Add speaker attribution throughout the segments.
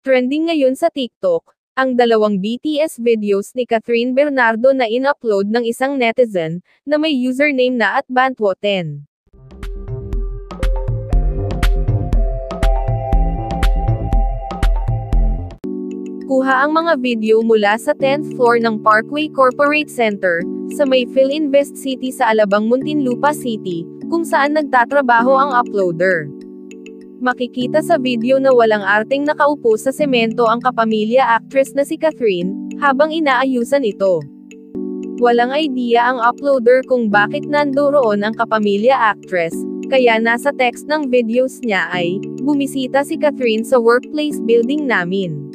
Speaker 1: Trending ngayon sa TikTok, ang dalawang BTS videos ni Catherine Bernardo na in-upload ng isang netizen, na may username na @bantwo10. Kuha ang mga video mula sa 10th floor ng Parkway Corporate Center, sa may Philinvest City sa Alabang Muntinlupa City, kung saan nagtatrabaho ang uploader. Makikita sa video na walang arteng nakaupo sa semento ang kapamilya actress na si Catherine, habang inaayusan ito. Walang idea ang uploader kung bakit nandoroon ang kapamilya actress, kaya nasa text ng videos niya ay, "Bumisita si Catherine sa workplace building namin."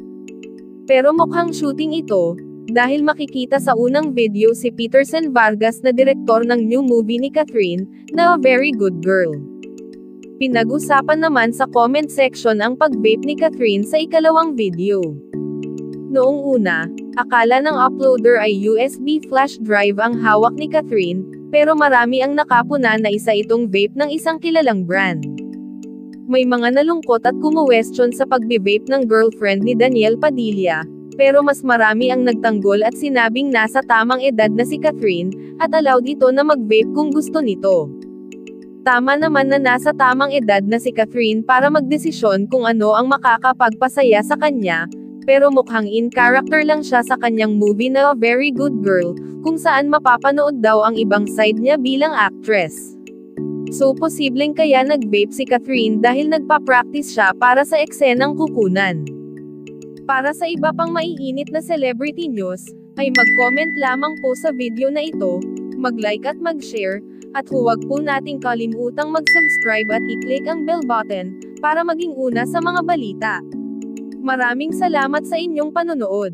Speaker 1: Pero mukhang shooting ito, dahil makikita sa unang video si Peterson Vargas na direktor ng new movie ni Catherine, na A Very Good Girl. Pinag-usapan naman sa comment section ang pag-vape ni Catherine sa ikalawang video. Noong una, akala ng uploader ay USB flash drive ang hawak ni Catherine, pero marami ang nakapuna na isa itong vape ng isang kilalang brand. May mga nalungkot at kumu-question sa pag-vape ng girlfriend ni Daniel Padilla, pero mas marami ang nagtanggol at sinabing nasa tamang edad na si Catherine, at allowed ito na mag-vape kung gusto nito. Tama naman na nasa tamang edad na si Catherine para magdesisyon kung ano ang makakapagpasaya sa kanya, pero mukhang in character lang siya sa kanyang movie na A Very Good Girl, kung saan mapapanood daw ang ibang side niya bilang actress. So posibleng kaya nag-vape si Catherine dahil nagpa-practice siya para sa eksenang kukunan. Para sa iba pang maiinit na celebrity news, ay mag-comment lamang po sa video na ito, mag-like at mag-share, at huwag po nating kalimutang mag-subscribe at i-click ang bell button, para maging una sa mga balita. Maraming salamat sa inyong panonood.